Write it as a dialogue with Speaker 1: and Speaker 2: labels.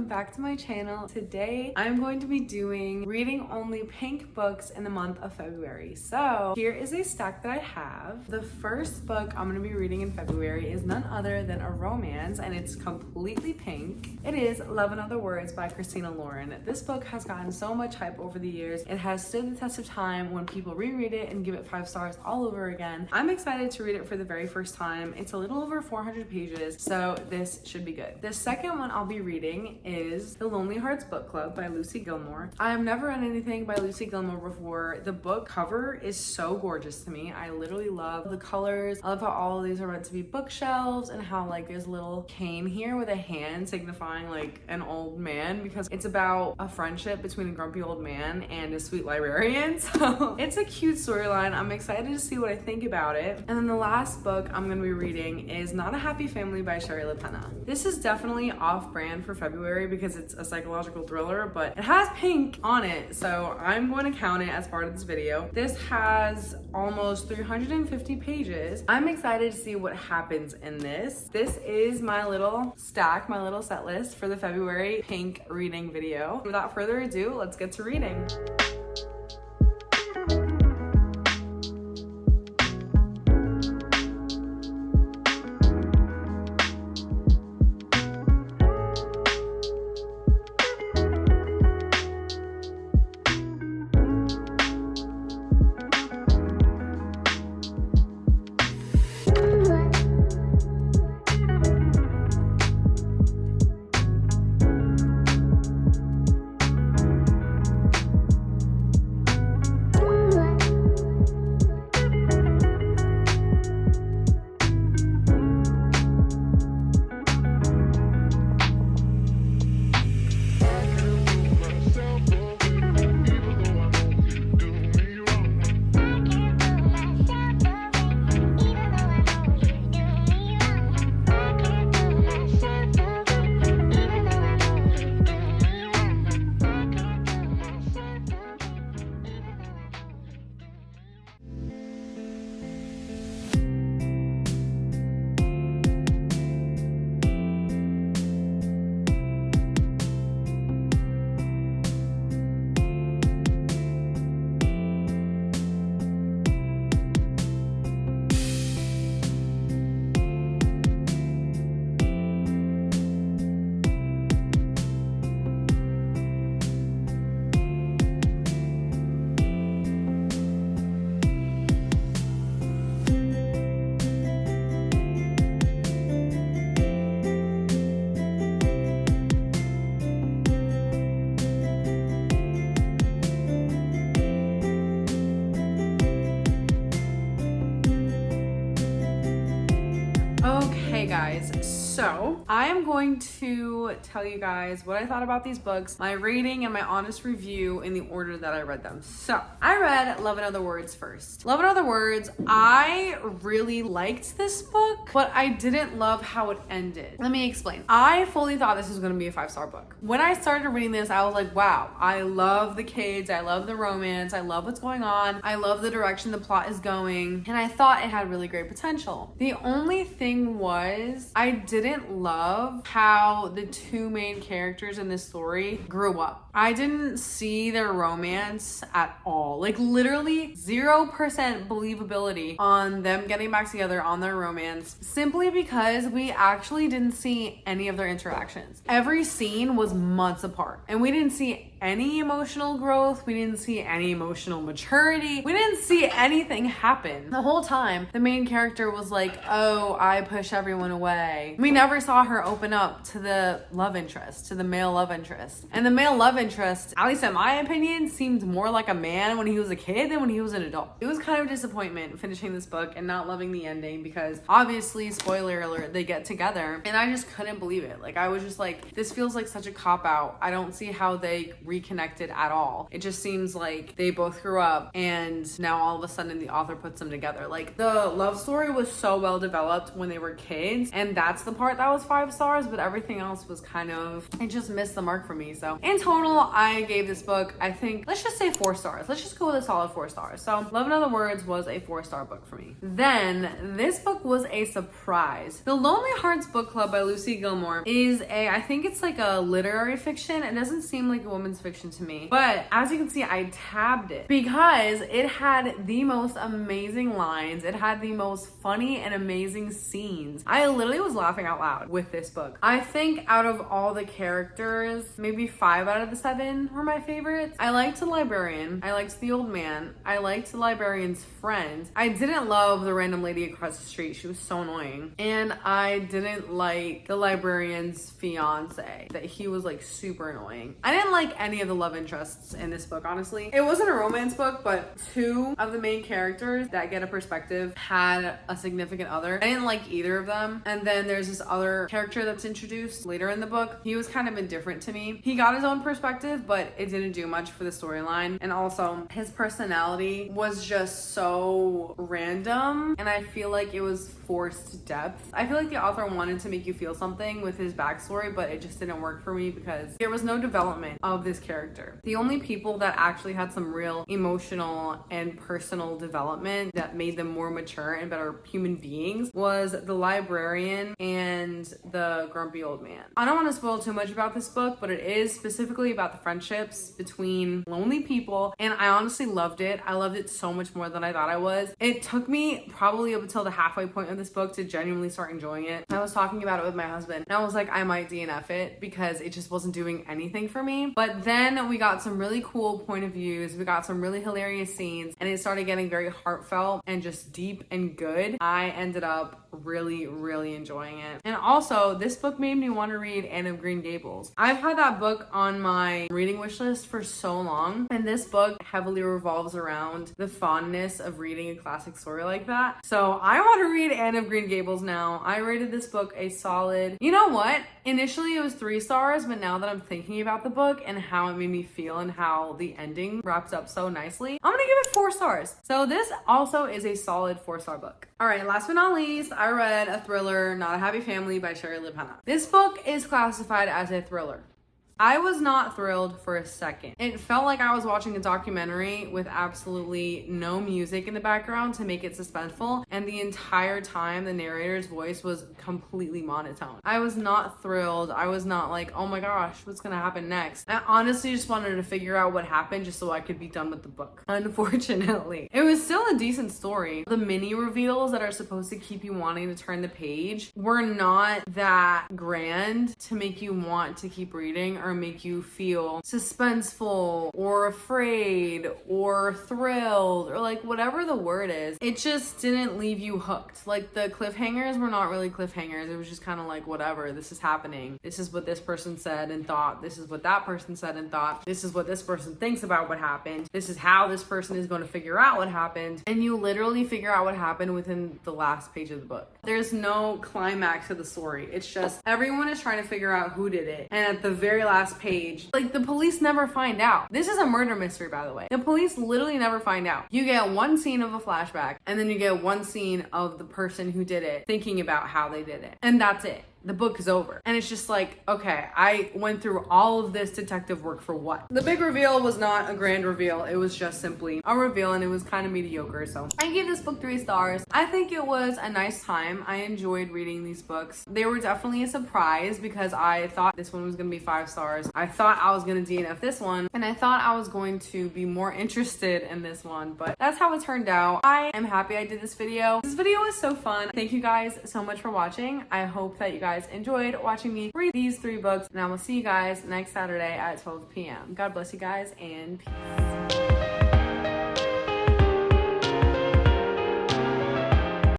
Speaker 1: back to my channel. Today I'm going to be doing reading only pink books in the month of February. So here is a stack that I have. The first book I'm going to be reading in February is none other than a romance, and it's completely pink. It is Love in Other Words by Christina Lauren. This book has gotten so much hype over the years. It has stood the test of time when people reread it and give it 5 stars all over again. I'm excited to read it for the very first time. It's a little over 400 pages, so this should be good. The second one I'll be reading is The Lonely Hearts Book Club by Lucy Gilmore. I have never read anything by Lucy Gilmore before. The book cover is so gorgeous to me. I literally love the colors. I love how all of these are meant to be bookshelves and how like there's a little cane here with a hand signifying like an old man, because it's about a friendship between a grumpy old man and a sweet librarian. So it's a cute storyline. I'm excited to see what I think about it. And then the last book I'm going to be reading is Not a Happy Family by Sherry LaPena. This is definitely off-brand for February because it's a psychological thriller, but it has pink on it, so I'm going to count it as part of this video. This has almost 350 pages. I'm excited to see what happens in this. This is my little stack, my little set list for the February pink reading video. Without further ado, let's get to reading. Okay guys, so I am going to tell you guys what I thought about these books, my rating and my honest review in the order that I read them. So I read Love in Other Words first. Love in Other Words, I really liked this book, but I didn't love how it ended. Let me explain. I fully thought this was going to be a 5-star book. When I started reading this, I was like, wow, I love the kids, I love the romance, I love what's going on, I love the direction the plot is going, and I thought it had really great potential. The only thing was I didn't love how the two main characters in this story grew up. I didn't see their romance at all. Like literally 0% believability on them getting back together on their romance, simply because we actually didn't see any of their interactions. Every scene was months apart, and we didn't see any emotional growth. We didn't see any emotional maturity. We didn't see anything happen. The whole time, the main character was like, oh, I push everyone away. We never saw her open up to the love interest, to the male love interest. And the male love interest, at least in my opinion, seemed more like a man when he was a kid than when he was an adult. It was kind of a disappointment finishing this book and not loving the ending, because obviously, spoiler alert, they get together, and I just couldn't believe it. Like, I was just like, this feels like such a cop-out. I don't see how they reconnected at all. It just seems like they both grew up and now all of a sudden the author puts them together. Like, the love story was so well developed when they were kids, and that's the part that was 5 stars, but everything else was kind of, it just missed the mark for me. So in total, I gave this book, I think, let's just say 4 stars. Let's just go with a solid 4 stars. So Love in Other Words was a 4-star book for me. Then this book was a surprise. The Lonely Hearts Book Club by Lucy Gilmore is I think it's like a literary fiction. It doesn't seem like a woman's fiction to me, but as you can see, I tabbed it because it had the most amazing lines. It had the most funny and amazing scenes. I literally was laughing out loud with this book. I think out of all the characters, maybe 5 out of the 7 were my favorites. I liked the librarian. I liked the old man. I liked the librarian's friend. I didn't love the random lady across the street. She was so annoying. And I didn't like the librarian's fiance, that he was like super annoying. I didn't like any of the love interests in this book, honestly. It wasn't a romance book, but 2 of the main characters that get a perspective had a significant other. I didn't like either of them. And then there's this other character that's introduced later in the book. He was kind of indifferent to me. He got his own perspective, but it didn't do much for the storyline. And also his personality was just so random, and I feel like it was forced depth. I feel like the author wanted to make you feel something with his backstory, but it just didn't work for me because there was no development of this character. The only people that actually had some real emotional and personal development that made them more mature and better human beings was the librarian and the grumpy old man. I don't want to spoil too much about this book, but it is specifically about the friendships between lonely people, and I honestly loved it. I loved it so much more than I thought I was. It took me probably up until the halfway point of this book to genuinely start enjoying it. I was talking about it with my husband, and I was like, I might DNF it because it just wasn't doing anything for me. But then we got some really cool point of views. We got some really hilarious scenes, and it started getting very heartfelt and just deep and good. I ended up really enjoying it. And also, this book made me want to read Anne of Green Gables. I've had that book on my reading wish list for so long, and this book heavily revolves around the fondness of reading a classic story like that. So I want to read Anne of Green Gables now. I rated this book a solid, you know what? Initially it was 3 stars, but now that I'm thinking about the book and how it made me feel and how the ending wraps up so nicely, I'm gonna give it 4 stars. So this also is a solid 4-star book. All right, last but not least, I read a thriller, Not a Happy Family by Shari LaPena. This book is classified as a thriller. I was not thrilled for a second. It felt like I was watching a documentary with absolutely no music in the background to make it suspenseful, and the entire time the narrator's voice was completely monotone. I was not thrilled. I was not like, oh my gosh, what's gonna happen next? I honestly just wanted to figure out what happened just so I could be done with the book. Unfortunately, it was still a decent story. The mini reveals that are supposed to keep you wanting to turn the page were not that grand to make you want to keep reading or make you feel suspenseful or afraid or thrilled or like whatever the word is. It just didn't leave you hooked. Like, the cliffhangers were not really cliffhangers. It was just kind of like, whatever, this is happening. This is what this person said and thought. This is what that person said and thought. This is what this person thinks about what happened. This is how this person is going to figure out what happened. And you literally figure out what happened within the last page of the book. There's no climax to the story. It's just everyone is trying to figure out who did it. And at the very last page, like, the police never find out. This is a murder mystery, by the way. The police literally never find out. You get one scene of a flashback, and then you get one scene of the person who did it thinking about how they did it. And that's it. The book is over. And it's just like, okay, I went through all of this detective work for what? The big reveal was not a grand reveal. It was just simply a reveal, and it was kind of mediocre. So I gave this book 3 stars. I think it was a nice time. I enjoyed reading these books. They were definitely a surprise because I thought this one was going to be 5 stars. I thought I was going to DNF this one, and I thought I was going to be more interested in this one, but that's how it turned out. I am happy I did this video. This video was so fun. Thank you guys so much for watching. I hope that you guys enjoyed watching me read these 3 books, and I will see you guys next Saturday at 12 p.m. God bless you guys, and peace.